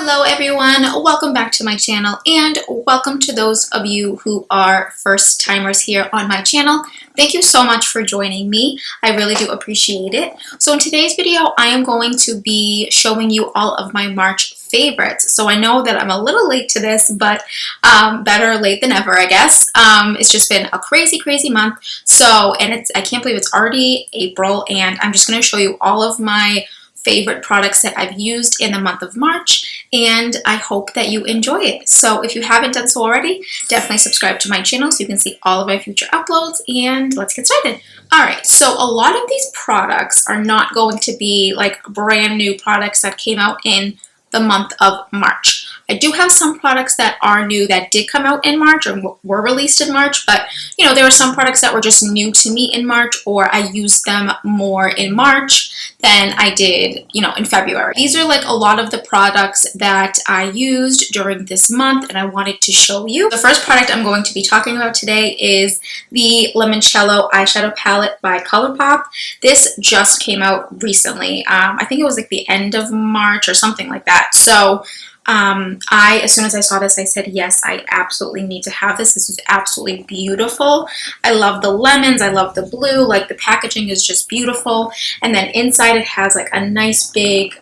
Hello everyone, welcome back to my channel and welcome to those of you who are first timers here on my channel. Thank you so much for joining me. I really do appreciate it. So in today's video, I am going to be showing you all of my March favorites. So I know that I'm a little late to this, but better late than ever, I guess. It's just been a crazy month. So, and I can't believe it's already April, and I'm just going to show you all of my favorite products that I've used in the month of March, and I hope that you enjoy it. So if you haven't done so already, definitely subscribe to my channel so you can see all of my future uploads, and let's get started. Alright, so a lot of these products are not going to be like brand new products that came out in the month of March. I do have some products that are new that did come out in March or were released in March, but you know, there are some products that were just new to me in March, or I used them more in March than I did, you know, in February. These are like a lot of the products that I used during this month and I wanted to show you. The first product I'm going to be talking about today is the Limoncello eyeshadow palette by Colourpop. This just came out recently. I think it was like the end of March or something like that. So as soon as I saw this, I said, yes, I absolutely need to have this. This is absolutely beautiful. I love the lemons. I love the blue. Like, the packaging is just beautiful. And then inside it has like a nice big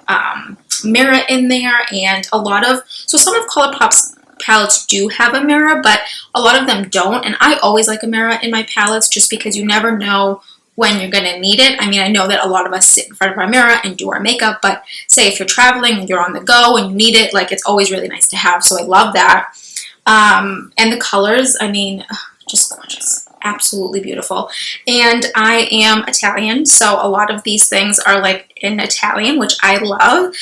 mirror in there, and so some of Colourpop's palettes do have a mirror, but a lot of them don't. And I always like a mirror in my palettes just because you never know when you're gonna need it. I mean, I know that a lot of us sit in front of our mirror and do our makeup, but say if you're traveling and you're on the go and you need it, like, it's always really nice to have. So I love that. And the colors, I mean, just gorgeous. Absolutely beautiful. And I am Italian, so a lot of these things are like in Italian, which I love.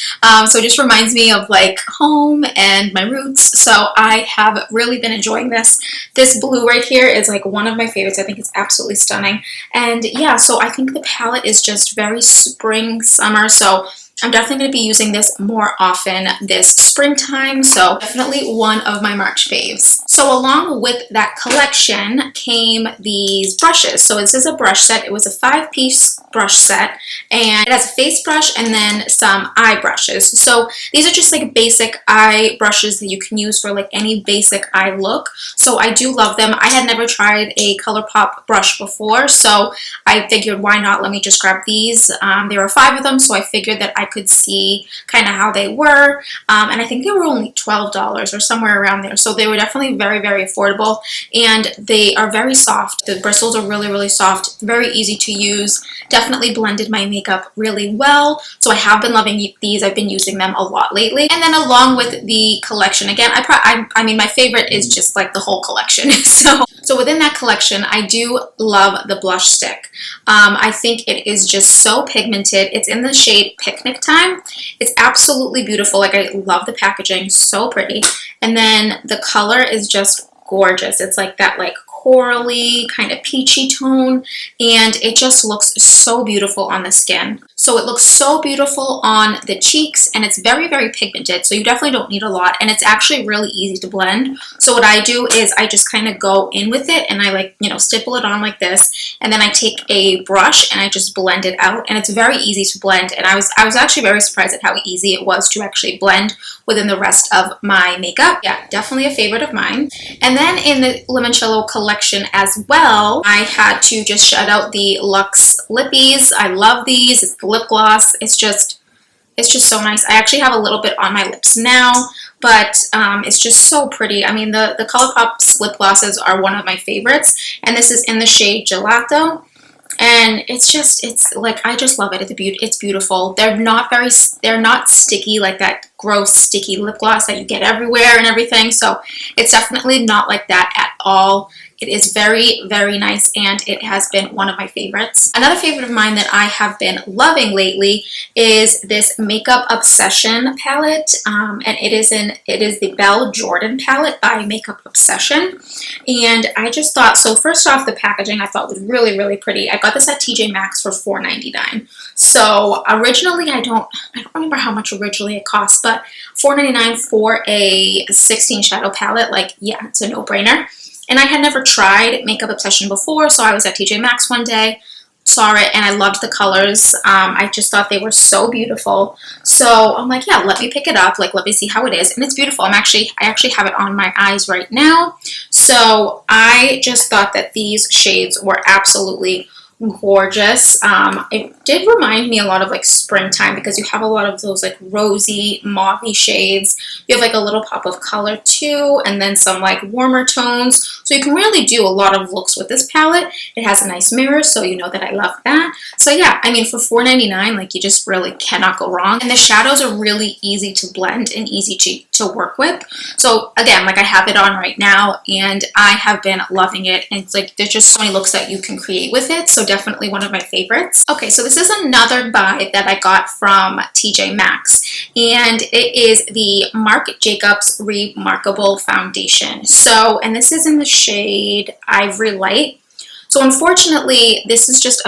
So it just reminds me of like home and my roots. So I have really been enjoying this. This blue right here is like one of my favorites. I think it's absolutely stunning. And yeah, so I think the palette is just very spring, summer. So I'm definitely going to be using this more often this springtime, so definitely one of my March faves. So along with that collection came these brushes. So this is a brush set. It was a 5-piece brush set, and it has a face brush and then some eye brushes. So these are just like basic eye brushes that you can use for like any basic eye look. So I do love them. I had never tried a Colourpop brush before, so I figured, why not? Let me just grab these. There were 5 of them, so I figured that I could see kind of how they were, and I think they were only $12 or somewhere around there, so they were definitely very affordable, and they are very soft. The bristles are really soft, very easy to use, definitely blended my makeup really well, so I have been loving these. I've been using them a lot lately. And then along with the collection, again, I mean, my favorite is just like the whole collection. So within that collection, I do love the blush stick. I think it is just so pigmented. It's in the shade Picnic Time. It's absolutely beautiful. Like, I love the packaging, so pretty. And then the color is just gorgeous. It's like that like corally kind of peachy tone, and it just looks so beautiful on the skin. So it looks so beautiful on the cheeks, and it's very pigmented, so you definitely don't need a lot, and it's actually really easy to blend. So what I do is I just kind of go in with it, and I, like, you know, stipple it on like this, and then I take a brush and I just blend it out, and it's very easy to blend. And I was actually very surprised at how easy it was to actually blend within the rest of my makeup. Yeah, definitely a favorite of mine. And then in the Limoncello collection as well, I had to just shout out the Luxe Lippies. I love these. It's the lip gloss. It's just so nice. I actually have a little bit on my lips now, but it's just so pretty. I mean, the Colourpop's lip glosses are one of my favorites, and this is in the shade Gelato. And it's like, I just love it. It's beautiful. They're not sticky like that gross sticky lip gloss that you get everywhere and everything. So it's definitely not like that at all. It is very nice, and it has been one of my favorites. Another favorite of mine that I have been loving lately is this Makeup Obsession palette, and it is the Belle Jordan palette by Makeup Obsession. And I just thought, so first off, the packaging I thought was really pretty. I got this at TJ Maxx for $4.99. So originally, I don't remember how much originally it cost, but $4.99 for a 16 shadow palette, like, yeah, it's a no-brainer. And I had never tried Makeup Obsession before, so I was at TJ Maxx one day, saw it, and I loved the colors. I just thought they were so beautiful. So I'm like, yeah, let me pick it up. Like, let me see how it is. And it's beautiful. I actually have it on my eyes right now. So I just thought that these shades were absolutely gorgeous. It did remind me a lot of like springtime because you have a lot of those like rosy mauvey shades. You have like a little pop of color too, and then some like warmer tones, so you can really do a lot of looks with this palette. It has a nice mirror, so you know that I love that. So yeah, I mean, for $4.99, like, you just really cannot go wrong. And the shadows are really easy to blend and easy to work with. So again, like, I have it on right now and I have been loving it, and it's like there's just so many looks that you can create with it. So definitely one of my favorites. Okay, so this is another buy that I got from TJ Maxx, and it is the Marc Jacobs Remarkable Foundation. So, and this is in the shade Ivory Light. So unfortunately, this is just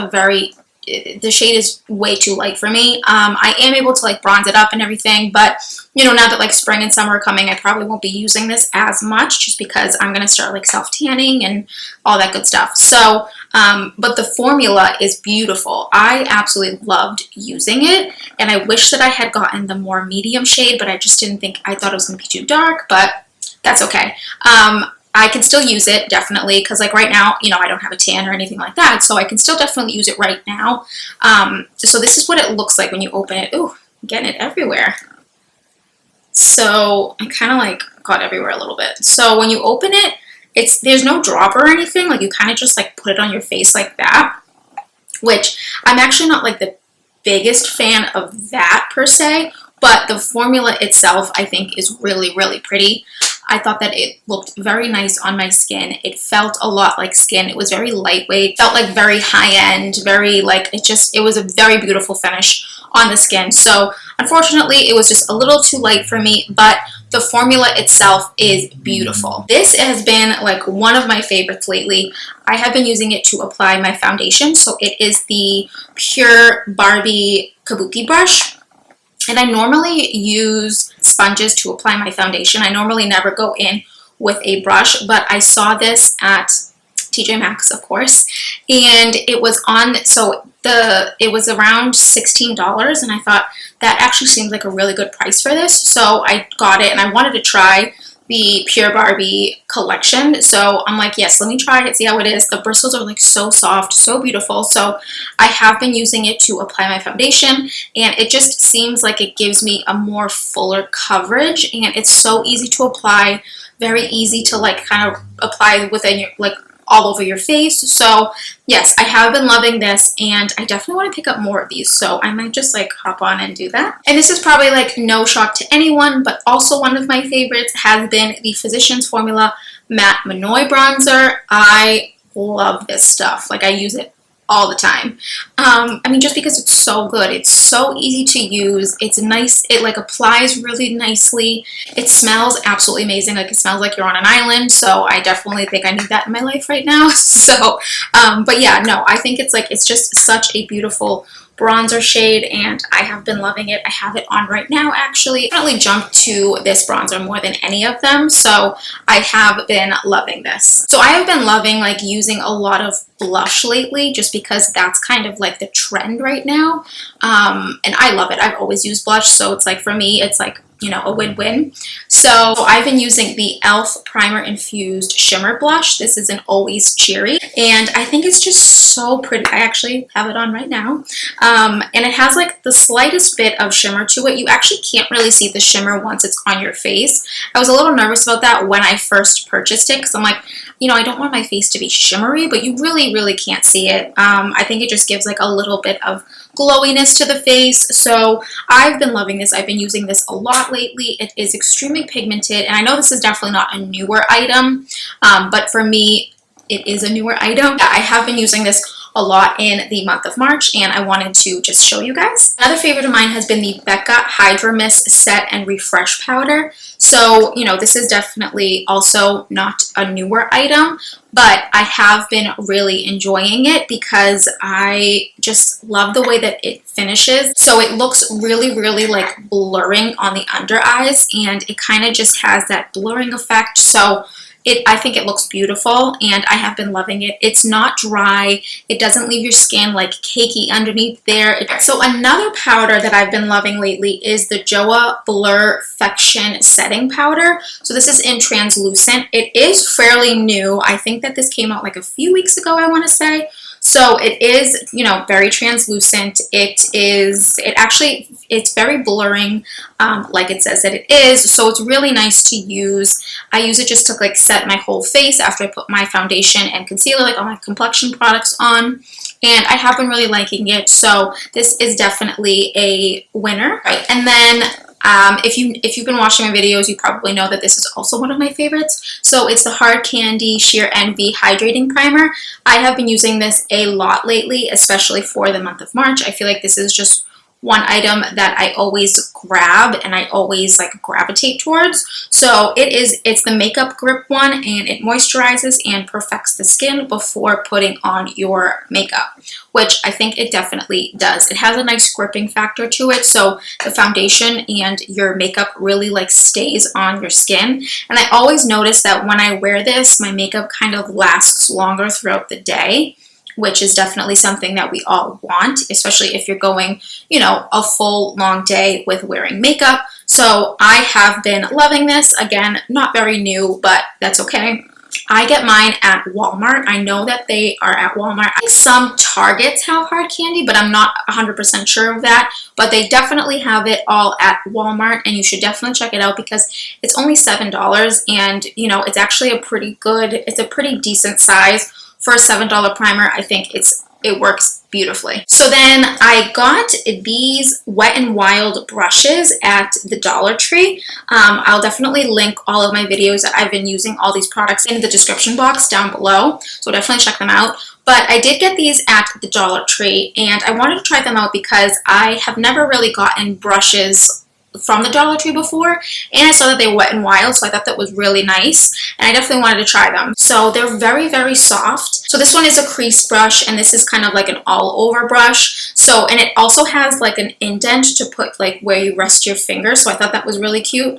the shade is way too light for me. I am able to like bronze it up and everything, but you know, now that like spring and summer are coming, I probably won't be using this as much just because I'm going to start like self-tanning and all that good stuff. So, but the formula is beautiful. I absolutely loved using it, and I wish that I had gotten the more medium shade, but I just didn't think, I thought it was going to be too dark, but that's okay. I can still use it, definitely, because like right now, you know, I don't have a tan or anything like that, so I can still definitely use it right now. So this is what it looks like when you open it. Ooh, I'm getting it everywhere. So I kind of like got everywhere a little bit. So when you open it, there's no drop or anything. Like, you kind of just like put it on your face like that, which I'm actually not like the biggest fan of that per se, but the formula itself I think is really, really pretty. I thought that it looked very nice on my skin. It felt a lot like skin. It was very lightweight, felt like very high-end, very like, it was a very beautiful finish on the skin. So unfortunately, it was just a little too light for me, but the formula itself is beautiful. This has been like one of my favorites lately. I have been using it to apply my foundation. So it is the Pure Barbie Kabuki brush. And I normally use sponges to apply my foundation. I normally never go in with a brush, but I saw this at TJ Maxx, of course, and it was on, so it was around $16, and I thought that actually seemed like a really good price for this. So I got it, and I wanted to try the Pure Barbie collection. So I'm like, yes, let me try it, see how it is. The bristles are like so soft, so beautiful. So I have been using it to apply my foundation, and it just seems like it gives me a more fuller coverage, and it's so easy to apply, very easy to like kind of apply within your, like, all over your face. So yes, I have been loving this, and I definitely want to pick up more of these, so I might just like hop on and do that. And this is probably like no shock to anyone, but also one of my favorites has been the Physicians Formula Matte Monoi Bronzer. I love this stuff. Like, I use it all the time. I mean, just because it's so good. It's so easy to use. It's nice. It like applies really nicely. It smells absolutely amazing. Like, it smells like you're on an island. So I definitely think I need that in my life right now. So, but yeah, no, I think it's just such a beautiful bronzer shade, and I have been loving it. I have it on right now, actually. I definitely jumped to this bronzer more than any of them, so I have been loving this. So I have been loving like using a lot of blush lately, just because that's kind of like the trend right now, and I love it. I've always used blush, so it's like, for me, it's like, you know, a win-win. So I've been using the e.l.f. Primer Infused Shimmer Blush. This is an Always Cheery, and I think it's just so pretty. I actually have it on right now, and it has like the slightest bit of shimmer to it. You actually can't really see the shimmer once it's on your face. I was a little nervous about that when I first purchased it, because I'm like, you know, I don't want my face to be shimmery, but you really, really can't see it. I think it just gives like a little bit of glowiness to the face. So I've been loving this. I've been using this a lot lately. It is extremely pigmented, and I know this is definitely not a newer item, but for me, it is a newer item. I have been using this a lot in the month of March, and I wanted to just show you guys. Another favorite of mine has been the Becca Hydra Mist Set and Refresh Powder. So, you know, this is definitely also not a newer item, but I have been really enjoying it because I just love the way that it finishes. So it looks really, really like blurring on the under eyes, and it kind of just has that blurring effect. So I think it looks beautiful, and I have been loving it. It's not dry. It doesn't leave your skin like cakey underneath there. So another powder that I've been loving lately is the Jouer Blurfection Setting Powder. So this is in translucent. It is fairly new. I think that this came out like a few weeks ago, I want to say. So it is, you know, very translucent. It's very blurring, like it says that it is. So it's really nice to use. I use it just to like set my whole face after I put my foundation and concealer, like all my complexion products on. And I have been really liking it. So this is definitely a winner. Right. And then if you've been watching my videos, you probably know that this is also one of my favorites. So it's the Hard Candy Sheer Envy Hydrating Primer. I have been using this a lot lately, especially for the month of March. I feel like this is just one item that I always grab and I always like gravitate towards. So it's the makeup grip one, and it moisturizes and perfects the skin before putting on your makeup, which I think it definitely does. It has a nice gripping factor to it, so the foundation and your makeup really like stays on your skin. And I always notice that when I wear this, my makeup kind of lasts longer throughout the day, which is definitely something that we all want, especially if you're going, you know, a full long day with wearing makeup. So I have been loving this. Again, not very new, but that's okay. I get mine at Walmart. I know that they are at Walmart. I think some Targets have Hard Candy, but I'm not 100% sure of that. But they definitely have it all at Walmart, and you should definitely check it out because it's only $7, and you know, it's actually a pretty decent size. For a $7 primer, I think it works beautifully. So then I got these Wet n Wild brushes at the Dollar Tree. I'll definitely link all of my videos that I've been using all these products in the description box down below, so definitely check them out. But I did get these at the Dollar Tree, and I wanted to try them out because I have never really gotten brushes from the Dollar Tree before, and I saw that they were Wet n Wild, so I thought that was really nice, and I definitely wanted to try them. So they're very, very soft. So this one is a crease brush, and this is kind of like an all-over brush. So, and it also has like an indent to put like where you rest your finger, so I thought that was really cute.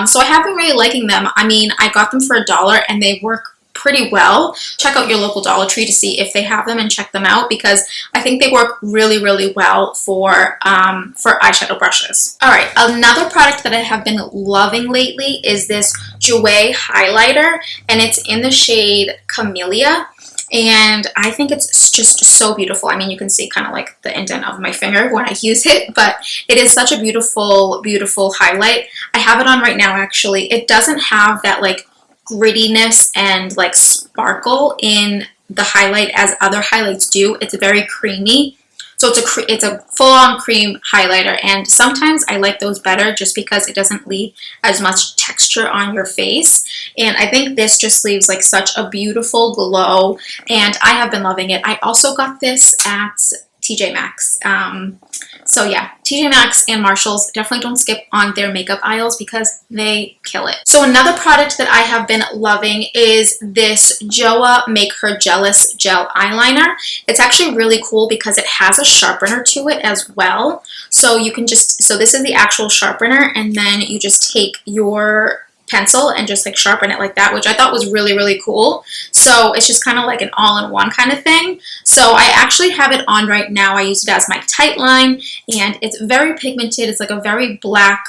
So I have been really liking them. I mean, I got them for $1, and they work pretty well. Check out your local Dollar Tree to see if they have them and check them out, because I think they work really, really well for eyeshadow brushes. All right, another product that I have been loving lately is this Jouer Highlighter, and it's in the shade Camellia. And I think it's just so beautiful. I mean, you can see kind of like the indent of my finger when I use it, but it is such a beautiful, beautiful highlight. I have it on right now, actually. It doesn't have that like grittiness and like sparkle in the highlight as other highlights do. It's very creamy. So it's a full-on cream highlighter, and sometimes I like those better just because it doesn't leave as much texture on your face. And I think this just leaves like such a beautiful glow, and I have been loving it. I also got this at TJ Maxx. So yeah, TJ Maxx and Marshalls, definitely don't skip on their makeup aisles because they kill it. So another product that I have been loving is this Jouer Make Her Jealous Gel Eyeliner. It's actually really cool because it has a sharpener to it as well. So you can so this is the actual sharpener, and then you just take your pencil and just like sharpen it like that, which I thought was really, really cool. So it's just kind of like an all-in-one kind of thing. So I actually have it on right now. I use it as my tight line, and it's very pigmented. It's like a very black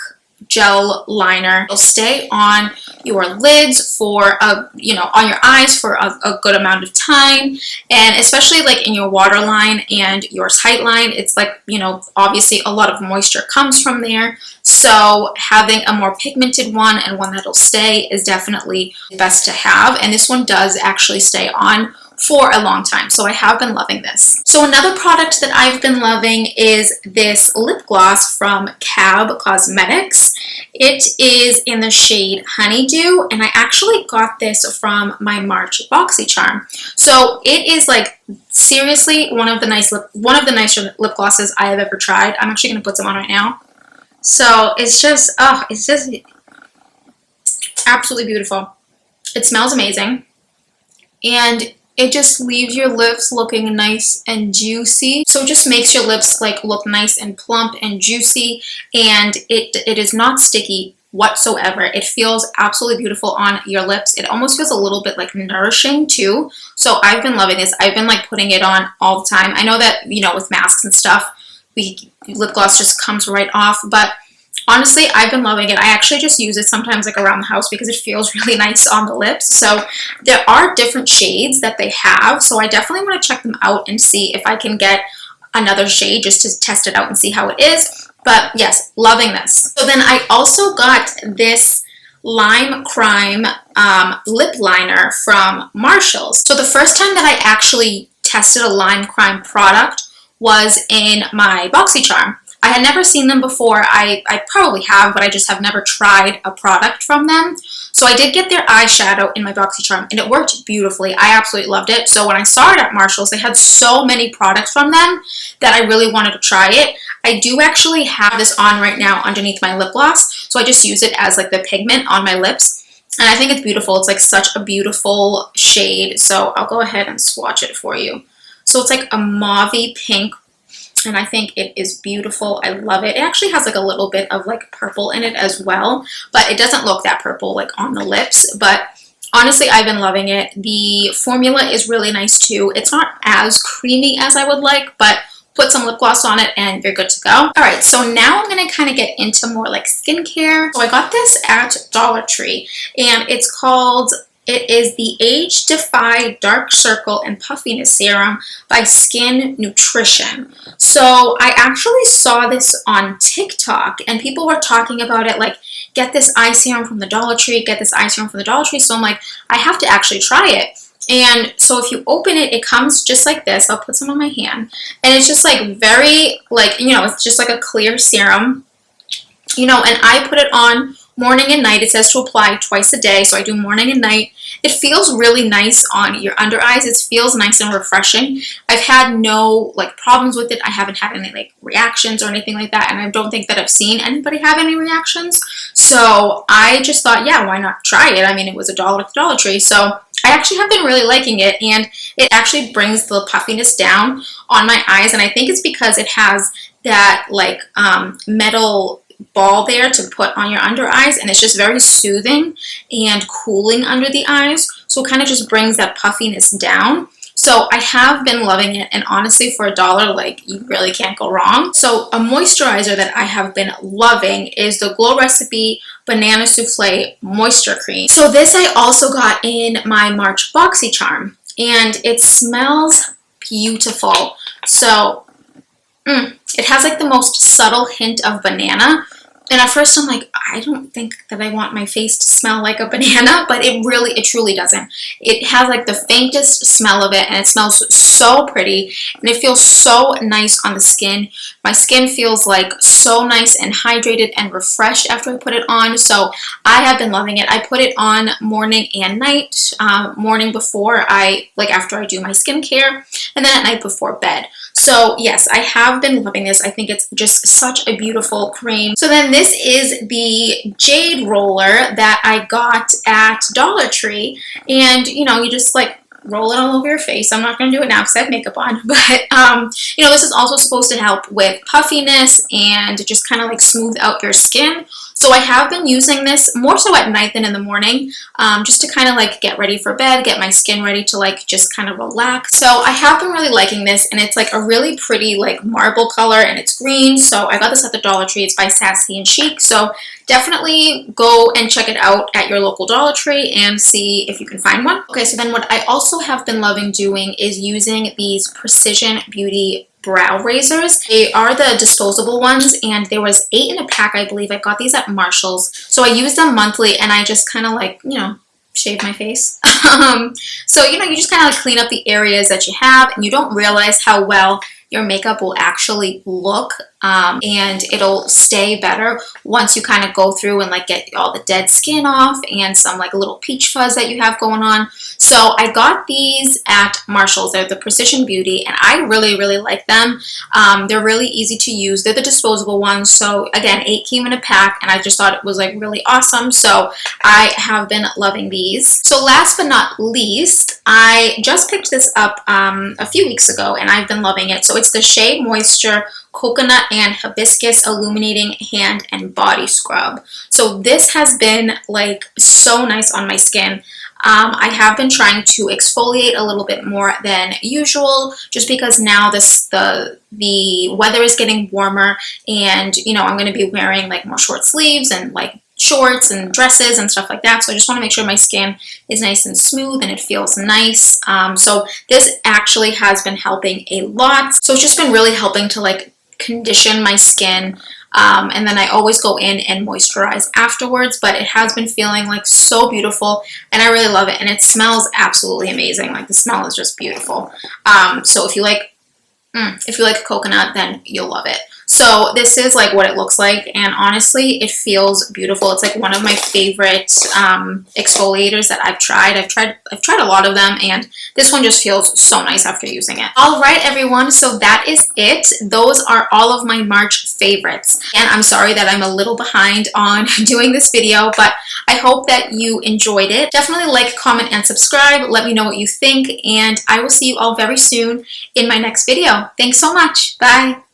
gel liner. It'll stay on your lids for on your eyes for a good amount of time, and especially like in your waterline and your tight line, it's like, you know, obviously a lot of moisture comes from there. So having a more pigmented one and one that'll stay is definitely best to have, and this one does actually stay on for a long time, so I have been loving this. So another product that I've been loving is this lip gloss from Cab Cosmetics. It is in the shade Honeydew, and I actually got this from my March BoxyCharm. So it is like seriously one of the nicer lip glosses I have ever tried. I'm actually going to put some on right now. So it's just absolutely beautiful. It smells amazing, and it just leaves your lips looking nice and juicy. So it just makes your lips like look nice and plump and juicy, and it is not sticky whatsoever. It feels absolutely beautiful on your lips. It almost feels a little bit like nourishing too. So I've been loving this. I've been like putting it on all the time. I know that, you know, with masks and stuff, lip gloss just comes right off, but honestly, I've been loving it. I actually just use it sometimes like around the house because it feels really nice on the lips. So there are different shades that they have. So I definitely want to check them out and see if I can get another shade just to test it out and see how it is. But yes, loving this. So then I also got this Lime Crime lip liner from Marshall's. So the first time that I actually tested a Lime Crime product was in my BoxyCharm. I had never seen them before. I probably have, but I just have never tried a product from them. So I did get their eyeshadow in my BoxyCharm, and it worked beautifully. I absolutely loved it. So when I saw it at Marshall's, they had so many products from them that I really wanted to try it. I do actually have this on right now underneath my lip gloss, so I just use it as like the pigment on my lips. And I think it's beautiful. It's like such a beautiful shade. So I'll go ahead and swatch it for you. So it's like a mauve-y pink, and I think it is beautiful. I love it. It actually has like a little bit of like purple in it as well, but it doesn't look that purple like on the lips. But honestly, I've been loving it. The formula is really nice too. It's not as creamy as I would like, but put some lip gloss on it and you're good to go. All right, so now I'm gonna kind of get into more like skincare. So I got this at Dollar Tree, and it is the Age Defy Dark Circle and Puffiness Serum by Skin Nutrition. So I actually saw this on TikTok, and people were talking about it like, get this eye serum from the Dollar Tree, get this eye serum from the Dollar Tree. So I'm like, I have to actually try it. And so if you open it, it comes just like this. I'll put some on my hand. And it's just like very, like, you know, it's just like a clear serum, you know, and I put it on morning and night. It says to apply twice a day, so I do morning and night. It feels really nice on your under eyes. It feels nice and refreshing. I've had no like problems with it. I haven't had any like reactions or anything like that, and I don't think that I've seen anybody have any reactions. So I just thought, yeah, why not try it? I mean, it was $1 at the Dollar Tree, so I actually have been really liking it, and it actually brings the puffiness down on my eyes, and I think it's because it has that like metal ball there to put on your under eyes, and it's just very soothing and cooling under the eyes, so it kind of just brings that puffiness down. So I have been loving it, and honestly for $1, like, you really can't go wrong. So a moisturizer that I have been loving is the Glow Recipe Banana Souffle Moisture Cream. So this I also got in my March BoxyCharm, and it smells beautiful. So it has like the most subtle hint of banana, and at first I'm like, I don't think that I want my face to smell like a banana, but it truly doesn't. It has like the faintest smell of it, and it smells so pretty, and it feels so nice on the skin. My skin feels like so nice and hydrated and refreshed after I put it on, so I have been loving it. I put it on morning and night, morning before after I do my skincare, and then at night before bed. So yes, I have been loving this. I think it's just such a beautiful cream. So then this is the Jade Roller that I got at Dollar Tree, and you know, you just like roll it all over your face. I'm not going to do it now because I have makeup on, but you know, this is also supposed to help with puffiness and just kind of like smooth out your skin. So I have been using this more so at night than in the morning, just to kind of like get ready for bed, get my skin ready to like just kind of relax. So I have been really liking this, and it's like a really pretty like marble color, and it's green. So I got this at the Dollar Tree. It's by Sassy and Chic. So definitely go and check it out at your local Dollar Tree and see if you can find one. Okay, so then what I also have been loving doing is using these Precision Beauty brow razors. They are the disposable ones, and there was 8 in a pack, I believe. I got these at Marshall's. So I use them monthly, and I just kind of like, you know, shave my face. So, you know, you just kind of like clean up the areas that you have, and you don't realize how well your makeup will actually look, and it'll stay better once you kind of go through and like get all the dead skin off and some like little peach fuzz that you have going on. So I got these at Marshall's. They're the Precision Beauty, and I really, really like them. They're really easy to use. They're the disposable ones. So again, 8 came in a pack, and I just thought it was like really awesome. So I have been loving these. So last but not least, I just picked this up a few weeks ago, and I've been loving it. So it's the Shea Moisture Coconut and Hibiscus Illuminating Hand and Body Scrub. So this has been like so nice on my skin. I have been trying to exfoliate a little bit more than usual just because now the weather is getting warmer, and you know, I'm going to be wearing like more short sleeves and like shorts and dresses and stuff like that. So I just want to make sure my skin is nice and smooth and it feels nice. So this actually has been helping a lot. So it's just been really helping to like condition my skin. And then I always go in and moisturize afterwards, but it has been feeling like so beautiful, and I really love it, and it smells absolutely amazing. Like the smell is just beautiful. So if you like coconut, then you'll love it. So this is like what it looks like, and honestly it feels beautiful. It's like one of my favorite exfoliators that I've tried. I've tried a lot of them, and this one just feels so nice after using it. All right, everyone, so that is it. Those are all of my March favorites, and I'm sorry that I'm a little behind on doing this video, but I hope that you enjoyed it. Definitely like, comment, and subscribe. Let me know what you think, and I will see you all very soon in my next video. Thanks so much. Bye.